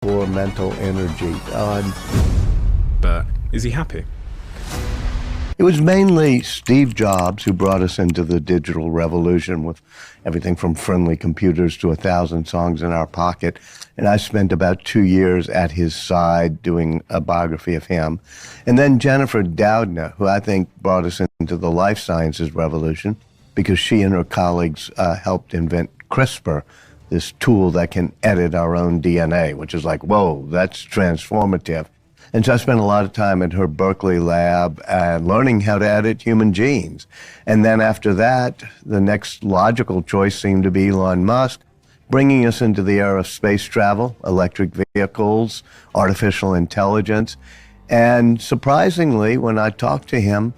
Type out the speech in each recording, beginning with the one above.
core mental energy. But is he happy? It was mainly Steve Jobs who brought us into the digital revolution with everything from friendly computers to 1,000 songs in our pocket. And I spent about 2 years at his side doing a biography of him. And then Jennifer Doudna, who I think brought us into the life sciences revolution because she and her colleagues helped invent CRISPR, this tool that can edit our own DNA, which is like, whoa, that's transformative. And so I spent a lot of time at her Berkeley lab learning how to edit human genes. And then after that, the next logical choice seemed to be Elon Musk, bringing us into the era of space travel, electric vehicles, artificial intelligence. And surprisingly, when I talked to him,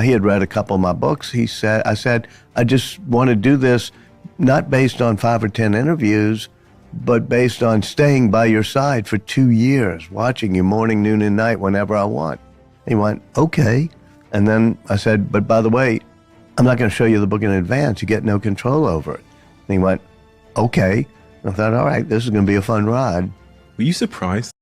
he had read a couple of my books. I said, I just want to do this not based on 5 or 10 interviews, but based on staying by your side for 2 years, watching you morning, noon, and night whenever I want. He went, okay. And then I said, but by the way, I'm not going to show you the book in advance. You get no control over it. And he went, okay. And I thought, all right, this is going to be a fun ride. Were you surprised?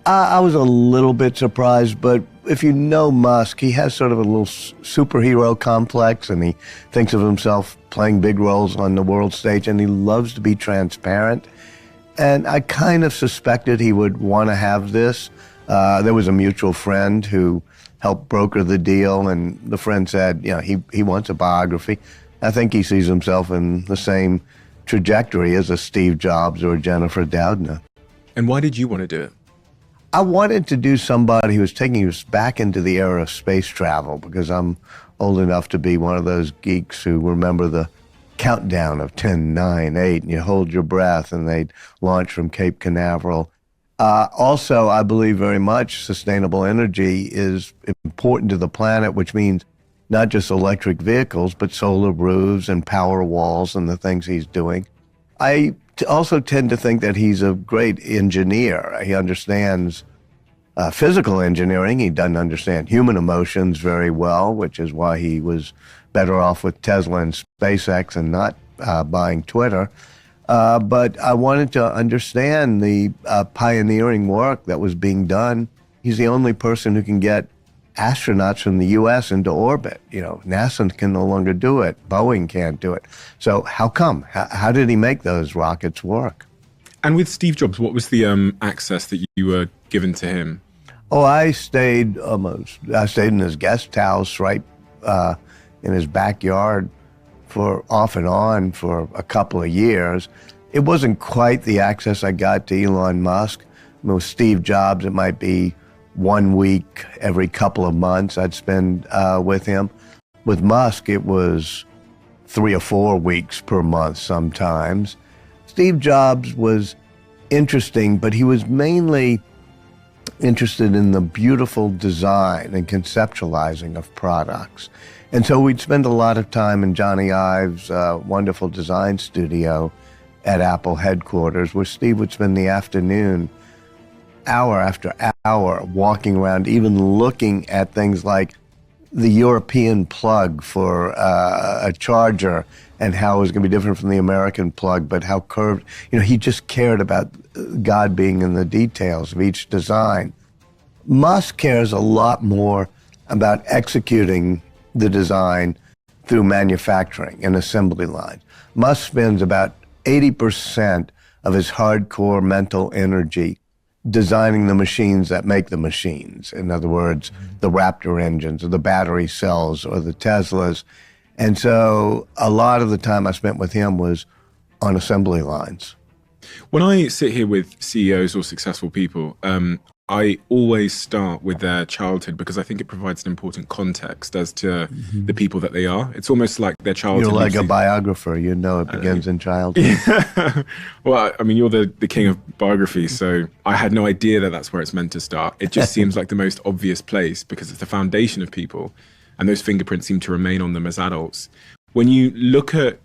I was a little bit surprised, but if you know Musk, he has sort of a little superhero complex, and he thinks of himself playing big roles on the world stage, and he loves to be transparent. And I kind of suspected he would want to have this. There was a mutual friend who helped broker the deal, and the friend said, you know, he wants a biography. I think he sees himself in the same trajectory as a Steve Jobs or a Jennifer Doudna. And why did you want to do it? I wanted to do somebody who was taking us back into the era of space travel, because I'm old enough to be one of those geeks who remember the countdown of 10, 9, 8, and you hold your breath, and they'd launch from Cape Canaveral. Also, I believe very much sustainable energy is important to the planet, which means not just electric vehicles, but solar roofs and power walls and the things he's doing. I also tend to think that he's a great engineer. He understands physical engineering. He doesn't understand human emotions very well, which is why he was better off with Tesla and SpaceX and not buying Twitter. But I wanted to understand the pioneering work that was being done. He's the only person who can get astronauts from the U.S. into orbit. You know, NASA can no longer do it. Boeing can't do it. So how come? How did he make those rockets work? And with Steve Jobs, what was the access that you were given to him? Oh, I stayed in his guest house right in his backyard for off and on for a couple of years. It wasn't quite the access I got to Elon Musk. I mean, with Steve Jobs, it might be 1 week every couple of months I'd spend with him. With Musk, it was 3 or 4 weeks per month sometimes. Steve Jobs was interesting, but he was mainly interested in the beautiful design and conceptualizing of products. And so we'd spend a lot of time in Johnny Ive's wonderful design studio at Apple headquarters, where Steve would spend the afternoon hour after hour walking around, even looking at things like the European plug for a charger and how it was going to be different from the American plug, but how curved. You know, he just cared about God being in the details of each design. Musk cares a lot more about executing the design through manufacturing and assembly lines. Musk spends about 80% of his hardcore mental energy designing the machines that make the machines. In other words, the Raptor engines or the battery cells or the Teslas. And so a lot of the time I spent with him was on assembly lines. When I sit here with CEOs or successful people, I always start with their childhood, because I think it provides an important context as to the people that they are. It's almost like their childhood. You're like a biographer, you know it begins in childhood. Yeah. Well, I mean, you're the king of biographies, so I had no idea that that's where it's meant to start. It just seems like the most obvious place, because it's the foundation of people, and those fingerprints seem to remain on them as adults. When you look at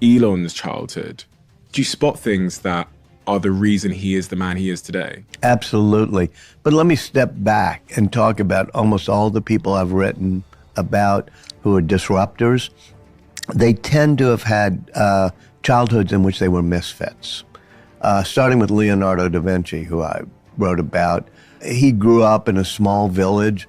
Elon's childhood, do you spot things that are the reason he is the man he is today? Absolutely. But let me step back and talk about almost all the people I've written about who are disruptors. They tend to have had childhoods in which they were misfits. starting with Leonardo da Vinci, who I wrote about. He grew up in a small village.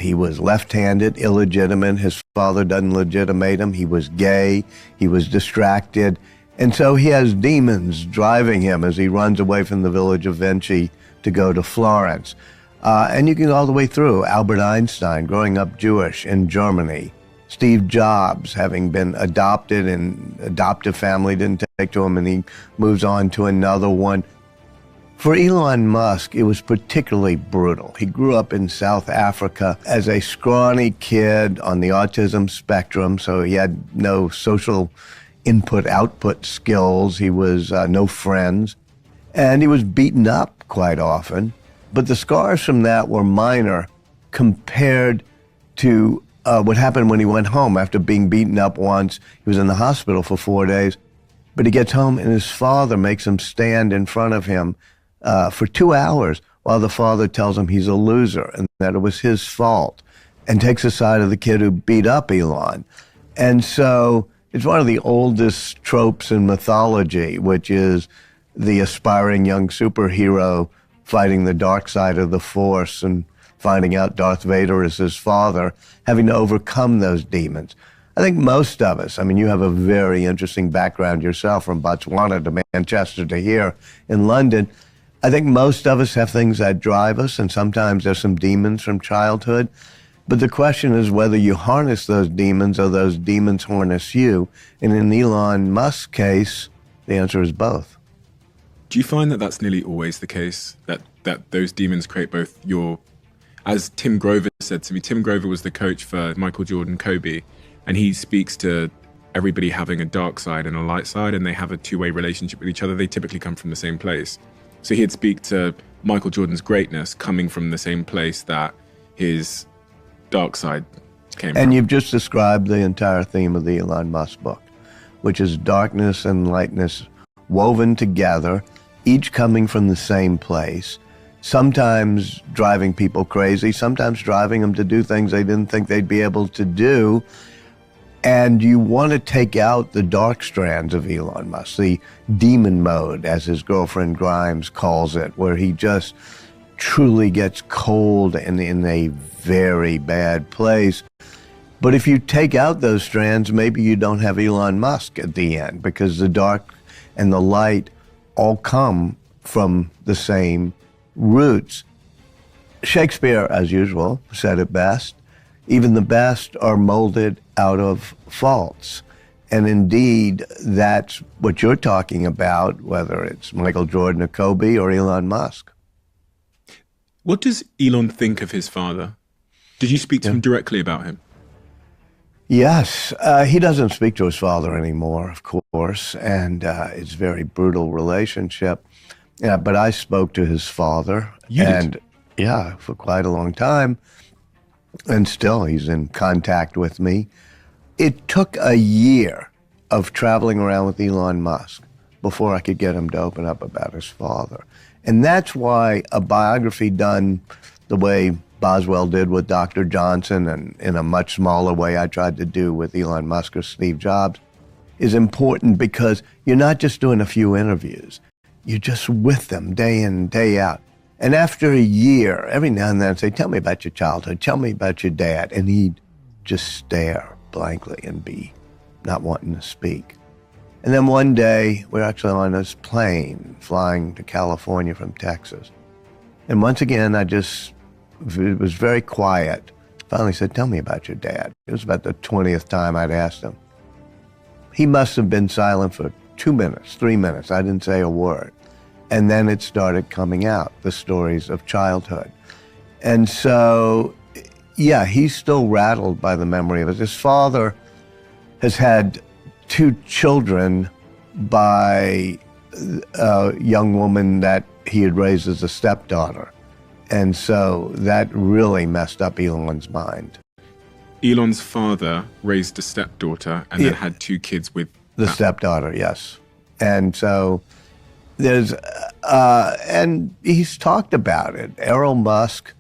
He was left-handed, illegitimate. His father doesn't legitimate him. He was gay. He was distracted. And so he has demons driving him as he runs away from the village of Vinci to go to Florence. And you can go all the way through. Albert Einstein, growing up Jewish in Germany. Steve Jobs, having been adopted, and adoptive family didn't take to him, and he moves on to another one. For Elon Musk, it was particularly brutal. He grew up in South Africa as a scrawny kid on the autism spectrum, so he had no social input-output skills. He was no friends, and he was beaten up quite often. But the scars from that were minor compared to what happened when he went home after being beaten up once. He was in the hospital for 4 days, but he gets home and his father makes him stand in front of him for 2 hours while the father tells him he's a loser and that it was his fault, and takes the side of the kid who beat up Elon. And so it's one of the oldest tropes in mythology, which is the aspiring young superhero fighting the dark side of the Force and finding out Darth Vader is his father, having to overcome those demons. I think most of us, I mean, you have a very interesting background yourself, from Botswana to Manchester to here in London. I think most of us have things that drive us, and sometimes there's some demons from childhood. But the question is whether you harness those demons or those demons harness you. And in Elon Musk's case, the answer is both. Do you find that that's nearly always the case, that those demons create both your... As Tim Grover said to me, Tim Grover was the coach for Michael Jordan, Kobe, and he speaks to everybody having a dark side and a light side, and they have a two-way relationship with each other. They typically come from the same place. So he'd speak to Michael Jordan's greatness coming from the same place that his dark side came from. And you've just described the entire theme of the Elon Musk book, which is darkness and lightness woven together, each coming from the same place, sometimes driving people crazy, sometimes driving them to do things they didn't think they'd be able to do. And you want to take out the dark strands of Elon Musk, the demon mode, as his girlfriend Grimes calls it, where he just truly gets cold and in a very bad place. But if you take out those strands, maybe you don't have Elon Musk at the end, because the dark and the light all come from the same roots. Shakespeare, as usual, said it best. Even the best are molded out of faults. And indeed, that's what you're talking about, whether it's Michael Jordan or Kobe or Elon Musk. What does Elon think of his father? Did you speak to him directly about him? Yes. He doesn't speak to his father anymore, of course, and it's a very brutal relationship. Yeah, but I spoke to his father. You did? Yeah, for quite a long time. And still, he's in contact with me. It took a year of traveling around with Elon Musk before I could get him to open up about his father. And that's why a biography done the way Boswell did with Dr. Johnson, and in a much smaller way I tried to do with Elon Musk or Steve Jobs, is important, because you're not just doing a few interviews. You're just with them day in, day out. And after a year, every now and then I'd say, tell me about your childhood, tell me about your dad. And he'd just stare blankly and be not wanting to speak. And then one day, we're actually on this plane flying to California from Texas. And once again, it was very quiet. Finally said, tell me about your dad. It was about the 20th time I'd asked him. He must have been silent for 2 minutes, 3 minutes. I didn't say a word. And then it started coming out, the stories of childhood. And so, yeah, he's still rattled by the memory of it. His father has had 2 children by a young woman that he had raised as a stepdaughter. And so that really messed up Elon's mind. Elon's father raised a stepdaughter and then had 2 kids with the stepdaughter, yes. And so there's, and he's talked about it. Elon Musk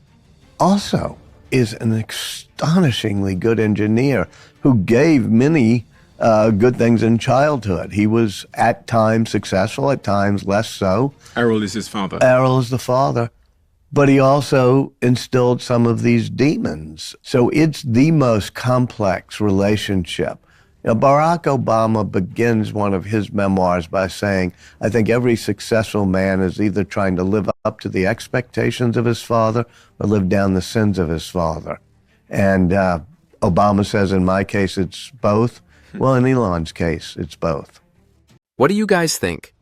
also is an astonishingly good engineer who gave many good things in childhood. He was at times successful, at times less so. Errol is his father. Errol is the father. But he also instilled some of these demons. So it's the most complex relationship. Barack Obama begins one of his memoirs by saying, I think every successful man is either trying to live up to the expectations of his father or live down the sins of his father. And Obama says, in my case, it's both. Well, in Elon's case, it's both. What do you guys think?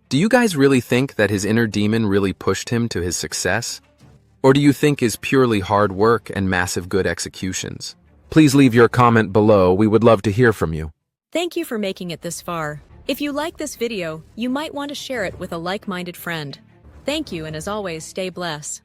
Do you guys really think that his inner demon really pushed him to his success? Or do you think is purely hard work and massive good executions? Please leave your comment below. We would love to hear from you. Thank you for making it this far. If you like this video, you might want to share it with a like-minded friend. Thank you, and as always, stay blessed.